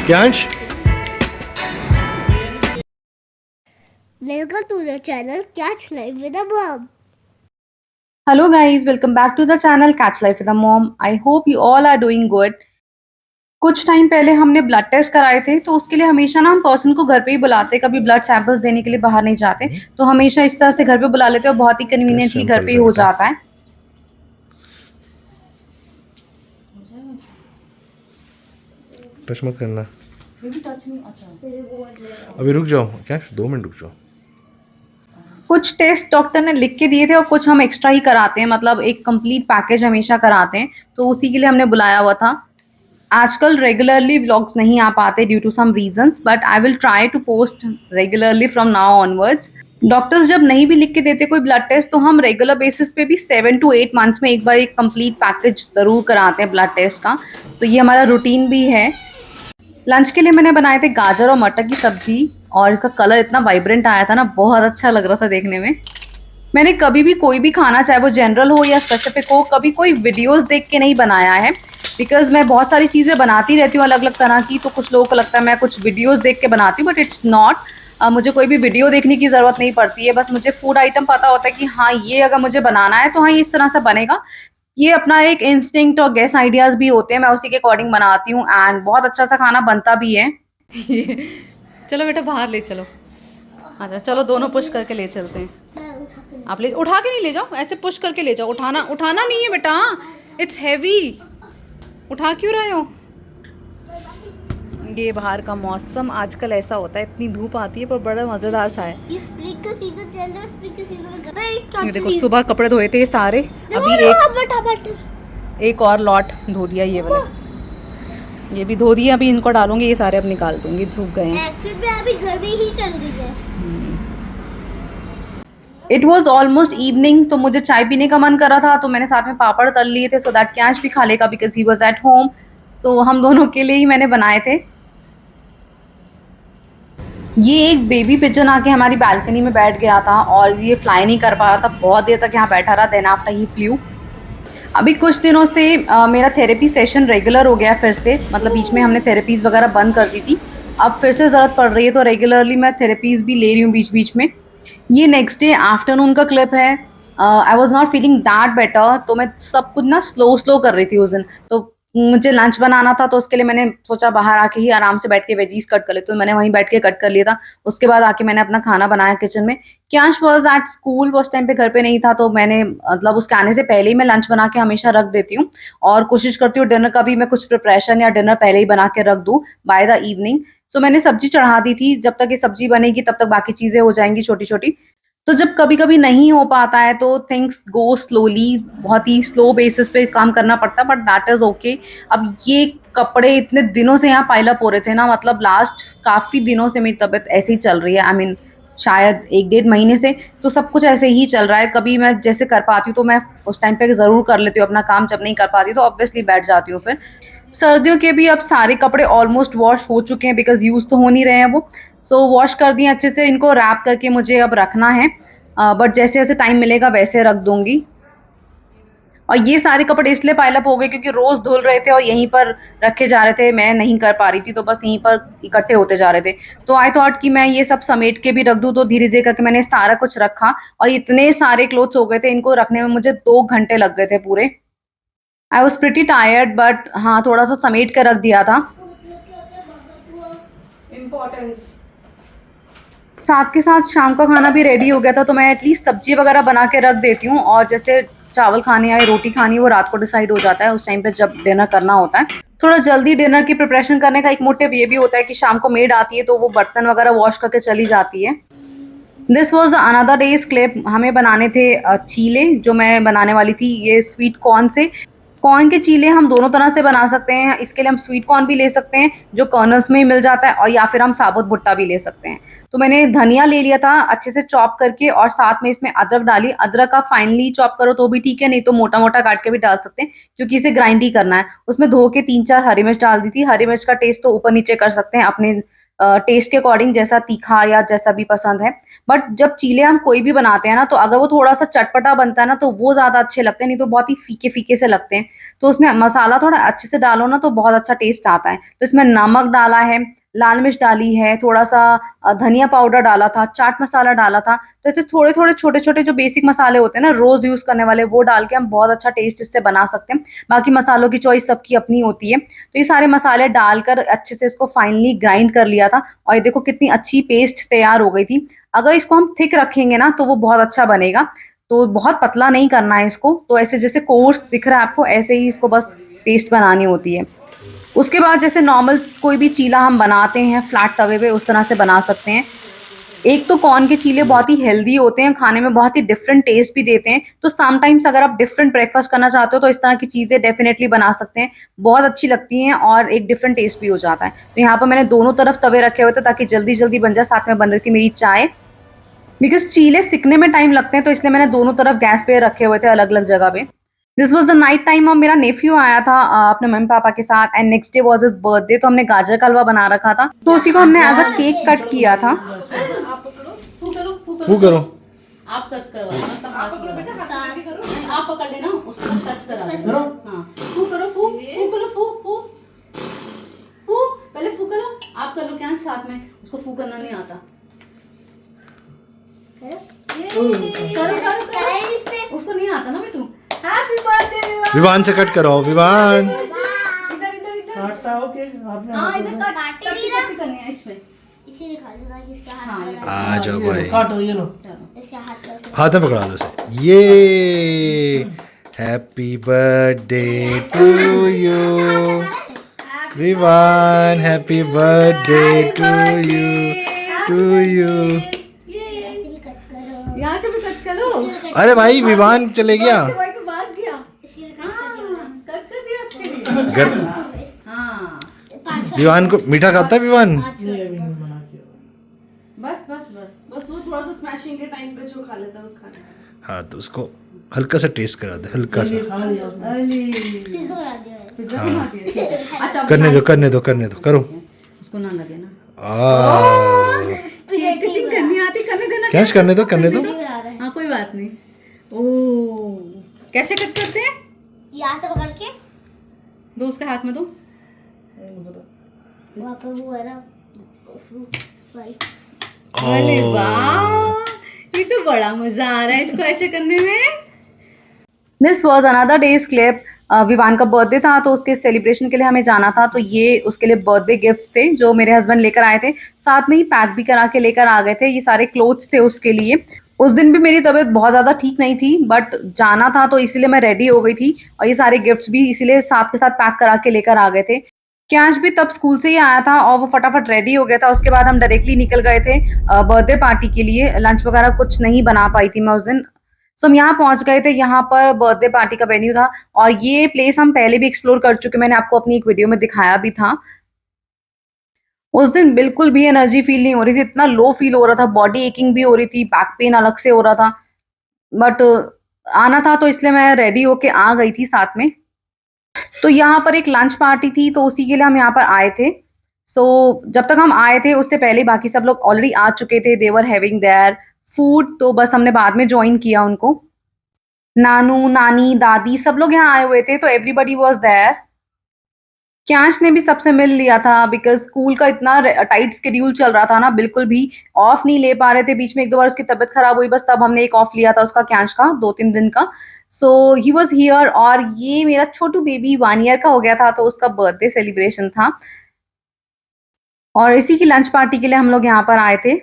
क्यांश Welcome to the channel Catch Life with a Mom. Hello guys, welcome back to the channel Catch Life with a Mom. I hope you all are doing good. कुछ time पहले हमने blood test कराए थे, तो उसके लिए हमेशा ना हम पर्सन को घर पे ही बुलाते, कभी ब्लड सैंपल्स देने के लिए बाहर नहीं जाते, तो हमेशा इस तरह से घर पे बुला लेते हैं और बहुत ही कन्वीनियंटली घर पे ही हो जाता है। टच मत करना, अभी रुक जाओ। क्या 2 मिनट रुक जाओ। कुछ टेस्ट डॉक्टर ने लिख के दिए थे और कुछ हम एक्स्ट्रा ही कराते हैं, मतलब एक कंप्लीट पैकेज हमेशा कराते हैं, तो उसी के लिए हमने बुलाया हुआ था। आजकल रेगुलरली व्लॉग्स नहीं आ पाते due to some reasons, but I will try to post regularly from now onwards. Doctors जब नहीं भी लिख के देते कोई ब्लड टेस्ट, तो हम रेगुलर बेसिस पे भी 7 to 8 मंथ्स में एक बार एक कंप्लीट पैकेज जरूर कराते हैं ब्लड टेस्ट का। तो ये हमारा रूटीन भी है। लंच के लिए मैंने बनाए थे गाजर और मटर की सब्जी, और इसका कलर इतना वाइब्रेंट आया था ना, बहुत अच्छा लग रहा था देखने में। मैंने कभी भी कोई भी खाना, चाहे वो जनरल हो या स्पेसिफिक हो, कभी कोई वीडियोस देख के नहीं बनाया है, बिकॉज मैं बहुत सारी चीज़ें बनाती रहती हूँ अलग अलग तरह की, तो कुछ लोगों को लगता है मैं कुछ वीडियोस देख के बनाती हूँ, बट इट्स नॉट। मुझे कोई भी वीडियो देखने की ज़रूरत नहीं पड़ती है, बस मुझे फूड आइटम पता होता है कि हाँ ये अगर मुझे बनाना है तो हाँ ये इस तरह से बनेगा। ये अपना एक इंस्टिंक्ट और गेस आइडियाज भी होते हैं, मैं उसी के अकॉर्डिंग बनाती हूँ, एंड बहुत अच्छा सा खाना बनता भी है। चलो बेटा बाहर ले चलो। अच्छा चलो दोनों पुश करके ले चलते हैं। आप ले, उठा के नहीं ले जाओ, ऐसे पुश करके ले जाओ। उठाना नहीं है बेटा, इट्स हैवी। उठा क्यों रहे हो? ये बाहर का मौसम आजकल ऐसा होता है, इतनी धूप आती है पर बड़ा मज़ेदार सा है। ये स्प्रिंग का सीजन चल रहा है, स्प्रिंग के सीजन में करता है। ये देखो सुबह कपड़े धोए थे ये सारे, अभी एक और लॉट धो दिया, ये वाले ये भी धो दिया, अभी इनको डालूंगी, ये सारे अब निकाल दूंगी, सूख गए हैं। एक्चुअली में अभी गर्मी ही चल रही है। इट वॉज ऑलमोस्ट इवनिंग, तो मुझे चाय पीने का मन कर रहा था, तो मैंने साथ में पापड़ तल लिए थे, सो दैट कैश भी खा लेगा because he was at home. So हम दोनों के लिए ही मैंने बनाए थे। ये एक बेबी पिजन आके हमारी बालकनी में बैठ गया था और ये फ्लाई नहीं कर पा रहा था, बहुत देर तक यहाँ बैठा रहा, देन आफ्टर ही फ्लू। अभी कुछ दिनों से मेरा थेरेपी सेशन रेगुलर हो गया फिर से, मतलब बीच में हमने थेरेपीज़ वगैरह बंद कर दी थी, अब फिर से ज़रूरत पड़ रही है, तो रेगुलरली मैं थेरेपीज़ भी ले रही हूँ बीच बीच में। ये नेक्स्ट डे आफ्टरनून का क्लिप है। I was not feeling that better, तो मैं सब कुछ ना स्लो कर रही थी उस दिन, तो मुझे लंच बनाना था, तो उसके लिए मैंने सोचा बाहर आके ही आराम से बैठ के वेजीज कट कर लेते, तो मैंने वहीं बैठ के कट कर लिया था। उसके बाद आके मैंने अपना खाना बनाया किचन में। क्यांश वॉज एट स्कूल, वो उस टाइम पे घर पे नहीं था, तो मैंने मतलब उसके आने से पहले ही मैं लंच बना के हमेशा रख देती हूँ, और कोशिश करती हूँ डिनर का भी मैं कुछ प्रिपरेशन या डिनर पहले ही बना के रख दूँ बाय द इवनिंग। सो मैंने सब्जी चढ़ा दी थी, जब तक ये सब्जी बनेगी तब तक बाकी चीज़ें हो जाएंगी छोटी छोटी। तो जब कभी कभी नहीं हो पाता है तो थिंग्स गो स्लोली, बहुत ही स्लो बेसिस पे काम करना पड़ता है, बट दैट इज ओके। अब ये कपड़े इतने दिनों से यहाँ पाइल अप हो रहे थे ना, मतलब लास्ट काफ़ी दिनों से मेरी तबीयत ऐसे ही चल रही है, आई मीन शायद 1-1.5 महीने से, तो सब कुछ ऐसे ही चल रहा है। कभी मैं जैसे कर पाती हूँ तो मैं उस टाइम पे ज़रूर कर लेती हूँ अपना काम, जब नहीं कर पाती तो ऑब्वियसली बैठ जाती हूँ फिर। सर्दियों के भी अब सारे कपड़े ऑलमोस्ट वॉश हो चुके हैं, बिकॉज यूज़ तो हो नहीं रहे हैं वो, सो वॉश कर दिए अच्छे से। इनको रैप करके मुझे अब रखना है, बट जैसे जैसे टाइम मिलेगा वैसे रख दूंगी। और ये सारे कपड़े इसलिए पाइलअप हो गए क्योंकि रोज़ धुल रहे थे और यहीं पर रखे जा रहे थे, मैं नहीं कर पा रही थी, तो बस यहीं पर इकट्ठे होते जा रहे थे। तो आई थॉट कि मैं ये सब समेट के भी रख दूँ, तो धीरे धीरे करके मैंने सारा कुछ रखा, और इतने सारे क्लोथ्स हो गए थे, इनको रखने में मुझे 2 घंटे लग गए थे पूरे। I was pretty tired, but हाँ थोड़ा सा समेट कर रख दिया था। इम्पोर्टेंस साथ के साथ शाम का खाना भी रेडी हो गया था, तो मैं एटलीस्ट सब्जी वगैरह बना के रख देती हूँ, और जैसे चावल खाने या रोटी खानी वो रात को डिसाइड हो जाता है उस टाइम पे जब डिनर करना होता है। थोड़ा जल्दी डिनर की प्रिपरेशन करने का एक मोटिव ये भी होता है कि शाम को मेड आती है तो वो बर्तन वगैरह वॉश करके चली जाती है। This was another day's clip. हमें बनाने थे चीले, जो मैं बनाने वाली थी ये स्वीट कॉर्न से। कॉर्न के चीले हम दोनों तरह से बना सकते हैं, इसके लिए हम स्वीट कॉर्न भी ले सकते हैं जो कर्नल्स में ही मिल जाता है, और या फिर हम साबुत भुट्टा भी ले सकते हैं। तो मैंने धनिया ले लिया था अच्छे से चॉप करके, और साथ में इसमें अदरक डाली। अदरक का फाइनली चॉप करो तो भी ठीक है, नहीं तो मोटा मोटा काट के भी डाल सकते हैं, क्योंकि इसे ग्राइंड ही करना है। उसमें धो के 3-4 हरी मिर्च डाल दी थी। हरी मिर्च का टेस्ट तो ऊपर नीचे कर सकते हैं अपने टेस्ट के अकॉर्डिंग, जैसा तीखा या जैसा भी पसंद है। बट जब चीले हम कोई भी बनाते हैं ना, तो अगर वो थोड़ा सा चटपटा बनता है ना तो वो ज़्यादा अच्छे लगते हैं, नहीं तो बहुत ही फीके फीके से लगते हैं। तो उसमें मसाला थोड़ा अच्छे से डालो ना तो बहुत अच्छा टेस्ट आता है। तो इसमें नमक डाला है, लाल मिर्च डाली है, थोड़ा सा धनिया पाउडर डाला था, चाट मसाला डाला था। तो ऐसे थोड़े थोड़े छोटे छोटे जो बेसिक मसाले होते हैं ना रोज यूज करने वाले, वो डाल के हम बहुत अच्छा टेस्ट इससे बना सकते हैं। बाकी मसालों की चॉइस सबकी अपनी होती है। तो ये सारे मसाले डालकर अच्छे से इसको फाइनली ग्राइंड कर लिया था और ये देखो कितनी अच्छी पेस्ट तैयार हो गई थी। अगर इसको हम थिक रखेंगे ना तो वो बहुत अच्छा बनेगा। तो बहुत पतला नहीं करना है इसको, तो ऐसे जैसे कोर्स दिख रहा है आपको ऐसे ही इसको बस पेस्ट बनानी होती है। उसके बाद जैसे नॉर्मल कोई भी चीला हम बनाते हैं फ्लैट तवे पे, उस तरह से बना सकते हैं। एक तो कॉर्न के चीले बहुत ही हेल्दी होते हैं, खाने में बहुत ही डिफरेंट टेस्ट भी देते हैं। तो समटाइम्स अगर आप डिफरेंट ब्रेकफास्ट करना चाहते हो तो इस तरह की चीज़ें डेफिनेटली बना सकते हैं, बहुत अच्छी लगती हैं और एक डिफरेंट टेस्ट भी हो जाता है। तो यहाँ पर मैंने दोनों तरफ तवे रखे हुए थे ताकि जल्दी जल्दी बन जाए। साथ में बन रही थी मेरी चाय, बिकॉज चीले सिकने में टाइम लगते हैं तो इसलिए मैंने दोनों तरफ गैस पे रखे हुए थे अलग अलग जगह पे। This was the night time और मेरा नेफ्यू आया था अपने मम्मी पापा के साथ and next day was his birthday. तो हमने गाजर का हलवा बना रखा था, तो उसी को हमने एज अ केक कट किया था। फू करो। आप कट करवा देना, उसका हाथ करो, आप पकड़ लेना, उसको टच करा देना। हाँ, फू करो, फू फू करो, फू फू फू, पहले फू करो। आप कर लो क्या साथ में, उसको फू करना नहीं आता। करो करो करो, उसको नहीं आता ना बेटू। हैप्पी बर्थडे विवान से कट करो। विवान इधर इधर इधर काटता हो के आपने हाँ इधर काट करनी है इसमें। इसी दिखा दो ताकि इसका हाथ हाँ, लगा। आ जाओ भाई, काटो ये लो। चलो इसका हाथ लगा। हाथ में पकड़ा दो उसे। ये happy birthday to you Vivaan, happy birthday to you. ऐसे भी कट करो। यहाँ से भी कट कर लो। अरे भाई विवान चले गया। भाई तो बात किया, इसके लिए कट कर दिया। कट कर दिया उसके लिए। घर हाँ विवान को मीठा खाता है विवान। ये अभी नहीं बना के। बस बस बस बस वो थोड़ा सा स्मैशिंग के टाइम पे जो खा लेता है बस खाने का। हाँ तो उसको हल्का सा टेस्ट करा दे, हल्का सा। खा लिया उसने। अरे पिज्जा बना दिया है। पिज्जा बना दिया, ठीक है। अच्छा अब करने दो करने दो करने दो, करो। उसको ना लगे ना। स्पिगेटी कटिंग करनी आती, करने देना। कैश करने दो करने दो। बना रहा है। हाँ कोई बात नहीं। ओ कैसे कट करते हैं? यहाँ से पकड़ के दो उसके हाथ में दो। वहाँ पे वो है ना फ्रूट्स वाली। अरे वाह, ये तो बड़ा मजा आ रहा है इसको ऐसे करने में। This was another day's clip. Vivaan का बर्थडे था तो उसके सेलिब्रेशन के लिए हमें जाना था, तो ये उसके लिए बर्थडे गिफ्ट्स थे जो मेरे हस्बैंड लेकर आए थे। साथ में ही पैक भी करा के लेकर आ गए थे। ये सारे क्लोथ्स थे उसके लिए। उस दिन भी मेरी तबीयत बहुत ज़्यादा ठीक नहीं थी, बट जाना था तो इसीलिए मैं रेडी हो गई थी और ये सारे गिफ्ट्स भी इसीलिए साथ के साथ पैक करा के लेकर आ गए थे। कैश भी तब स्कूल से ही आया था और वो फटाफट रेडी हो गया था। उसके बाद हम डायरेक्टली निकल गए थे बर्थडे पार्टी के लिए। लंच वगैरह कुछ नहीं बना पाई थी मैं उस दिन। सो हम यहाँ पहुंच गए थे, यहाँ पर बर्थडे पार्टी का वेन्यू था और ये प्लेस हम पहले भी एक्सप्लोर कर चुके, मैंने आपको अपनी एक वीडियो में दिखाया भी था। उस दिन बिल्कुल भी एनर्जी फील नहीं हो रही थी, इतना लो फील हो रहा था, बॉडी एकिंग भी हो रही थी, बैक पेन अलग से हो रहा था, बट आना था तो इसलिए मैं रेडी होके आ गई थी साथ में। तो यहाँ पर एक लंच पार्टी थी तो उसी के लिए हम यहाँ पर आए थे। सो जब तक हम आए थे उससे पहले बाकी सब लोग ऑलरेडी आ चुके थे, दे वर हैविंग देयर फूड। तो बस हमने बाद में ज्वाइन किया उनको। नानू नानी दादी सब लोग यहाँ आए हुए थे तो एवरीबडी वाज देयर। कैश ने भी सबसे मिल लिया था बिकॉज स्कूल का इतना टाइट स्केड्यूल चल रहा था ना, बिल्कुल भी ऑफ नहीं ले पा रहे थे। बीच में एक दो बार उसकी तबीयत खराब हुई, बस तब हमने एक ऑफ लिया था उसका, कैश का 2-3 दिन का। सो ही वॉज हियर। और ये मेरा छोटू बेबी 1 ईयर का हो गया था तो उसका बर्थडे सेलिब्रेशन था और इसी की लंच पार्टी के लिए हम लोग यहाँ पर आए थे।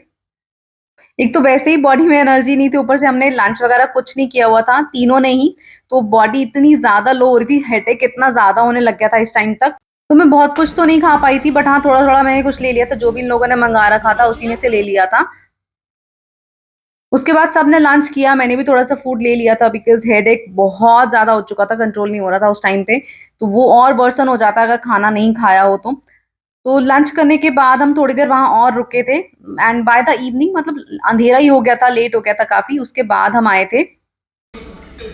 एक तो वैसे ही बॉडी में एनर्जी नहीं थी, ऊपर से हमने लंच वगैरह कुछ नहीं किया हुआ था तीनों ने ही, तो बॉडी इतनी ज्यादा लो हो रही थी, हेडेक इतना ज्यादा होने लग गया था इस टाइम तक। तो मैं बहुत कुछ तो नहीं खा पाई थी, बट हाँ थोड़ा थोड़ा मैंने कुछ ले लिया था, जो भी इन लोगों ने मंगा रखा था उसी में से ले लिया था। उसके बाद सबने लंच किया, मैंने भी थोड़ा सा फूड ले लिया था बिकॉज हेडेक बहुत ज्यादा हो चुका था, कंट्रोल नहीं हो रहा था उस टाइम पे, तो वो और वर्सन हो जाता अगर खाना नहीं खाया हो तो लंच करने के बाद हम थोड़ी देर वहां और रुके थे एंड बाय द इवनिंग, मतलब अंधेरा ही हो गया था, लेट हो गया था काफी, उसके बाद हम आए थे।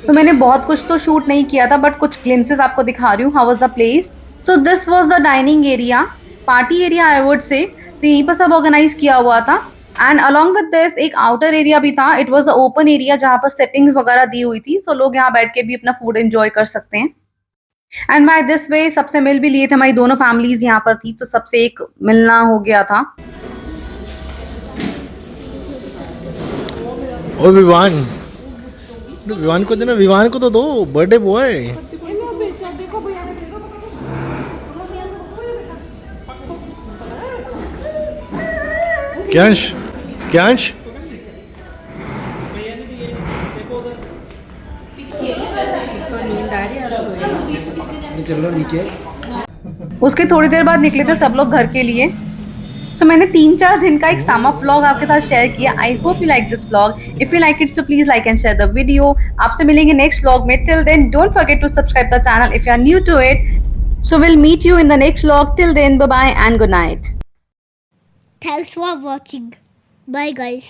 तो मैंने बहुत कुछ तो शूट नहीं किया था बट कुछ ग्लिम्सेस आपको दिखा रही हूँ how was the place. So this was the dining area, party area I would say. तो यहीं पर सब ऑर्गेनाइज किया हुआ था एंड अलॉन्ग विद दिस एक आउटर एरिया भी था। इट वाज ओपन एरिया जहाँ पर सेटिंग्स वगैरह दी हुई थी, सो लोग यहाँ बैठ के भी अपना फूड एंजॉय कर सकते हैं। एंड बाय दिस वे सबसे मिल भी लिए थे, हमारी दोनों फैमिलीज यहाँ पर थी तो सबसे एक मिलना हो गया था. ओ विवान, विवान को देना, विवान को तो दो, बर्थडे बॉय. क्यांश, क्यांश, चलो नीचे. उसके थोड़ी देर बाद निकले थे सब लोग घर के लिए. सो मैंने 3-4 दिन का एक सम अप व्लॉग आपके साथ शेयर किया. I hope you like this vlog. If you like it so please like and share the video. आपसे मिलेंगे नेक्स्ट व्लॉग में. Till then don't forget to subscribe the channel if you are new to it. So will meet you in the next vlog. Till then bye bye and good night. Thanks for watching. Bye guys.